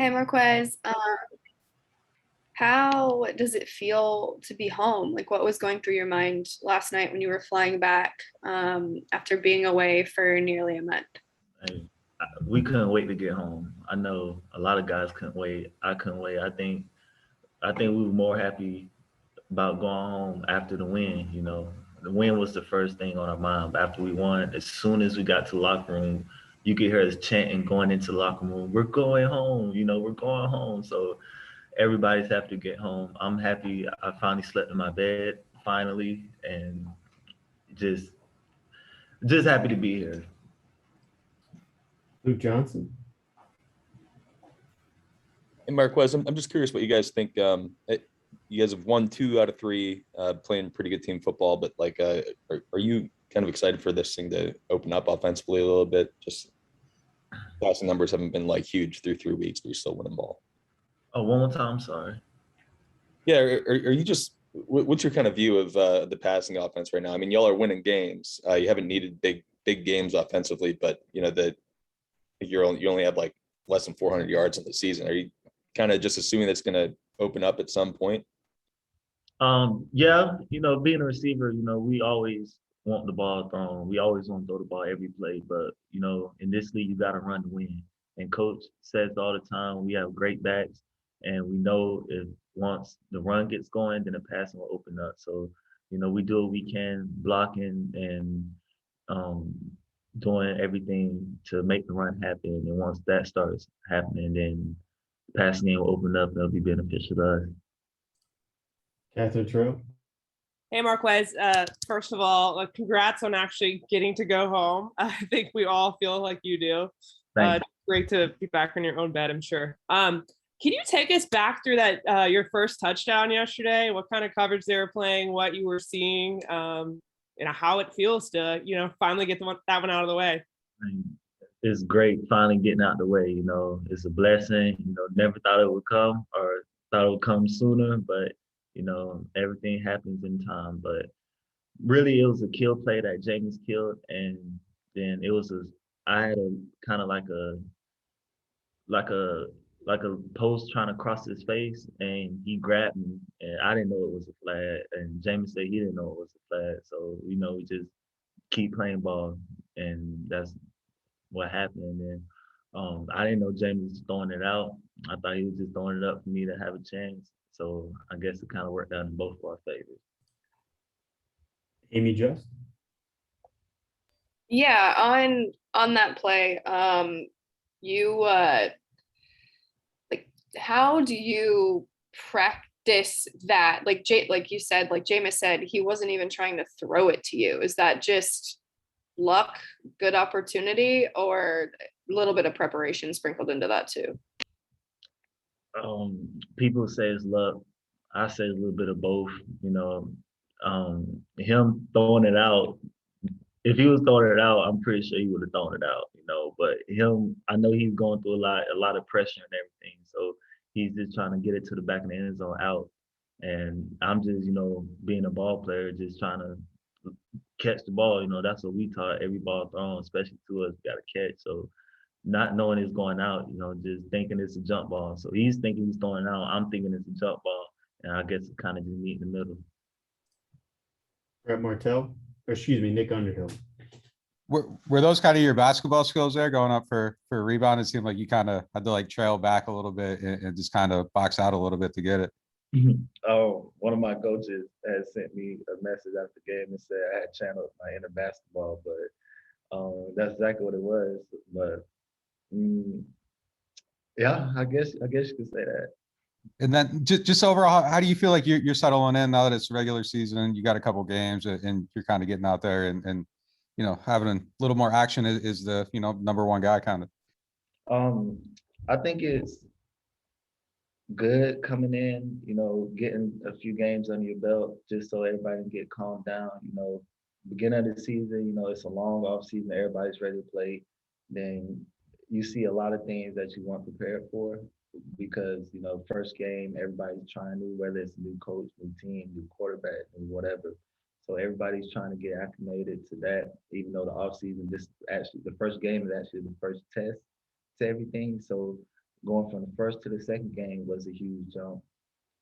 Hey Marquez, how does it feel to be home? Like, what was going through your mind last night when you were flying back after being away for nearly a month? Hey, we couldn't wait to get home. I know a lot of guys couldn't wait. I couldn't wait. I think we were more happy about going home after the win. The win was the first thing on our mind. But after we won, as soon as we got to the locker room, you could hear us chanting going into the locker room. We're going home. We're going home. So everybody's happy to get home. I'm happy. I finally slept in my bed finally, and just just happy to be here. Luke Johnson. And Marquez, I'm just curious what you guys think. You guys have won 2 out of 3, playing pretty good team football, but are you kind of excited for this thing to open up offensively a little bit? Just passing numbers haven't been like huge through 3 weeks, but you're still winning ball. Oh, one more time. Sorry. Yeah, are you just what's your kind of view of the passing offense right now? I mean, y'all are winning games. You haven't needed big games offensively, but that you only have like less than 400 yards in the season. Are you kind of just assuming that's going to open up at some point? Yeah, being a receiver, we always want the ball thrown. We always want to throw the ball every play, but in this league, you got to run to win. And coach says all the time, we have great backs, and we know if once the run gets going, then the passing will open up. So, we do what we can, blocking and um, doing everything to make the run happen. And once that starts happening, then the passing game will open up and it'll be beneficial to us. Catherine True. Hey Marquez, first of all, congrats on actually getting to go home. I think we all feel like you do. Thank Great to be back in your own bed, I'm sure. Can you take us back through that your first touchdown yesterday? What kind of coverage they were playing, what you were seeing, how it feels to finally get that one out of the way. you. It's great finally getting out the way. It's a blessing. Never thought it would come or thought it would come sooner, but everything happens in time. But really, it was a kill play that James killed, and then I had a kind of like a like a post trying to cross his face, and he grabbed me, and I didn't know it was a flag, and James said he didn't know it was a flag. So we just keep playing ball, and that's what happened. And then I didn't know James was throwing it out. I thought he was just throwing it up for me to have a chance. So I guess it kind of worked out in both of our favors. Amy Just. Yeah, on that play, you like how do you practice that? Like you said, like Jameis said, he wasn't even trying to throw it to you. Is that just luck, good opportunity, or a little bit of preparation sprinkled into that too? People say it's luck. I say a little bit of both. Him throwing it out. If he was throwing it out, I'm pretty sure he would have thrown it out. But him, I know he's going through a lot of pressure and everything. So he's just trying to get it to the back of the end zone out. And I'm just, being a ball player, just trying to catch the ball. That's what we taught every ball thrown, especially to us, got to catch. So not knowing it's going out, just thinking it's a jump ball. So he's thinking he's throwing out. I'm thinking it's a jump ball. And I guess it kind of just meet in the middle. Brett Martell. Or excuse me, Nick Underhill. Were those kind of your basketball skills there going up for a rebound? It seemed like you kind of had to like trail back a little bit and just kind of box out a little bit to get it. Oh, one of my coaches had sent me a message after the game and said I had channeled my inner basketball, but that's exactly what it was. But yeah, I guess you could say that. And then just overall, how do you feel like you're settling in now that it's regular season? You got a couple games and you're kind of getting out there and having a little more action is the number one guy kind of. I think it's good coming in, getting a few games under your belt just so everybody can get calmed down. Beginning of the season, it's a long off season, everybody's ready to play. Then you see a lot of things that you weren't prepared for because, first game, everybody's trying new, whether it's a new coach, new team, new quarterback, new whatever. So everybody's trying to get acclimated to that, even though the off season, the first game is actually the first test to everything. So going from the first to the second game was a huge jump.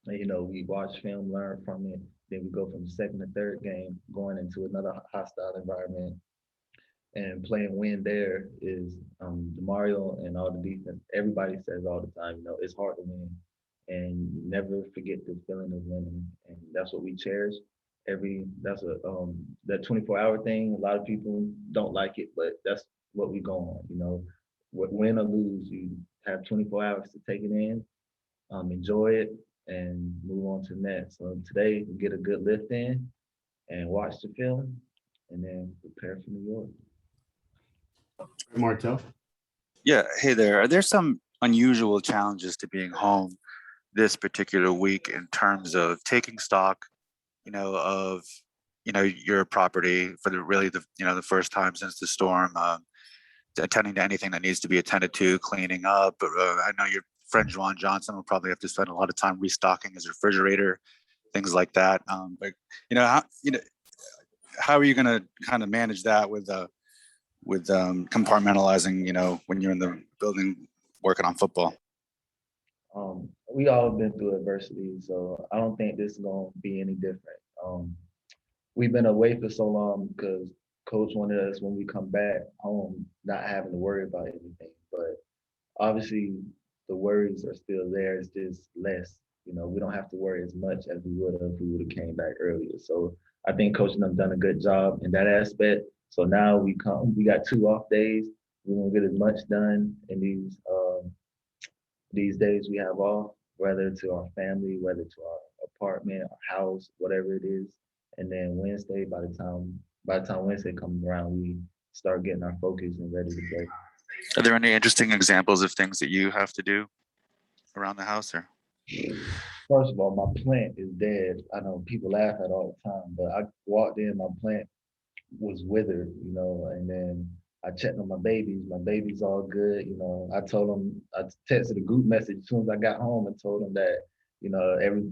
And, we watch film, learn from it. Then we go from the second to third game, going into another hostile environment and playing win there is Mario and all the defense. Everybody says all the time, it's hard to win, and never forget the feeling of winning, and that's what we cherish. That's that 24-hour thing. A lot of people don't like it, but that's what we go on. Win or lose, you have 24 hours to take it in, enjoy it, and move on to the next. So today, we get a good lift in and watch the film, and then prepare for New York. Martel. Yeah, hey there. Are there some unusual challenges to being home this particular week in terms of taking stock, of your property for the first time since the storm, attending to anything that needs to be attended to, cleaning up? I know your friend Juwan Johnson will probably have to spend a lot of time restocking his refrigerator, things like that. But how are you going to kind of manage that with compartmentalizing, when you're in the building working on football? We all been through adversity, so I don't think this is gonna be any different. We've been away for so long because coach wanted us when we come back home not having to worry about anything. But obviously the worries are still there. It's just less. We don't have to worry as much as we would have if we would have came back earlier. So I think coach and them done a good job in that aspect. So now we got 2 off days. We won't get as much done in these days we have off, whether to our family, whether to our apartment, our house, whatever it is. And then Wednesday, by the time Wednesday comes around, we start getting our focus and ready to play. Are there any interesting examples of things that you have to do around the house, or? First of all, my plant is dead. I know people laugh at it all the time, but I walked in, my plant was withered, and then I checked on my babies. My baby's all good. I told them, I texted a group message as soon as I got home and told them that,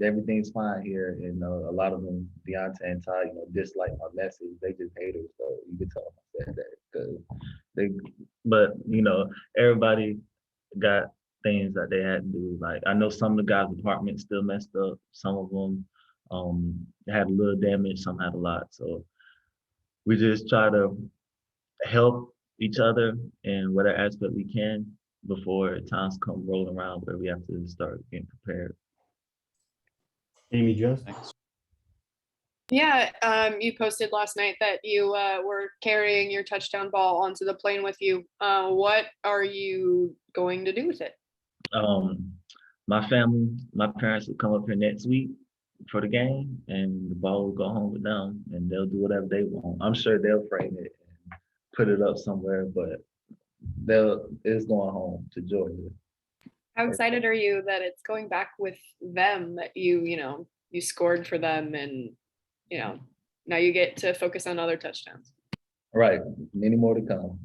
everything's fine here. And a lot of them, Deontay and Ty, dislike my message. They just hate it. So you can tell them I said that but everybody got things that they had to do. Like I know some of the guys' apartments still messed up. Some of them had a little damage. Some had a lot. So we just try to help each other in whatever aspect we can before times come rolling around where we have to start getting prepared. Amy Just. Yeah, you posted last night that you were carrying your touchdown ball onto the plane with you. What are you going to do with it? My family, my parents will come up here next week for the game, and the ball will go home with them, and they'll do whatever they want. I'm sure they'll frame it and put it up somewhere, but it's going home to Georgia. How excited are you that it's going back with them, that you scored for them, and now you get to focus on other touchdowns? Right, many more to come.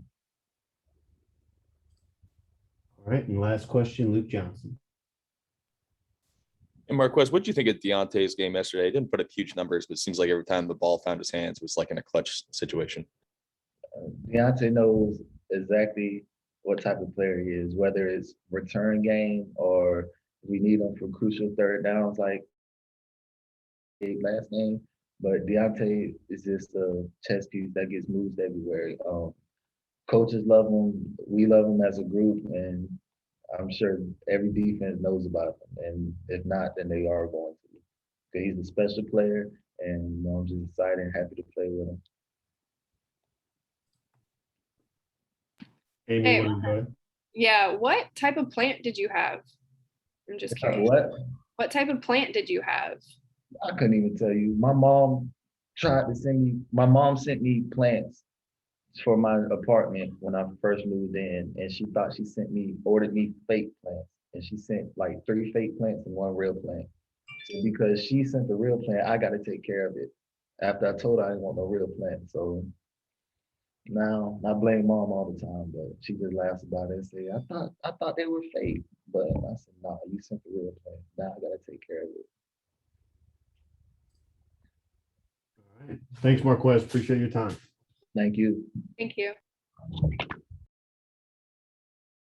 All right, and last question, Luke Johnson. And Marquez, what do you think of Deontay's game yesterday? He didn't put up huge numbers, but it seems like every time the ball found his hands, it was like in a clutch situation. Deontay knows exactly what type of player he is, whether it's return game or we need him for crucial third downs like last game. But Deontay is just a chess piece that gets moved everywhere. Coaches love him. We love him as a group, and I'm sure every defense knows about him. And if not, then they are going to. Because he's a special player, and I'm just excited and happy to play with him. Amy, Hey. want to go ahead? Yeah, what type of plant did you have? I'm just curious. What type of plant did you have? I couldn't even tell you. My mom sent me plants for my apartment when I first moved in, and she thought she ordered me fake plants, and she sent like 3 fake plants and 1 real plant. So because she sent the real plant, I got to take care of it. After I told her I didn't want no real plant, so now I blame mom all the time, but she just laughs about it and say, I thought they were fake, but I said, no, you sent the real plant. Now I got to take care of it. All right. Thanks, Marquez. Appreciate your time. Thank you. Thank you.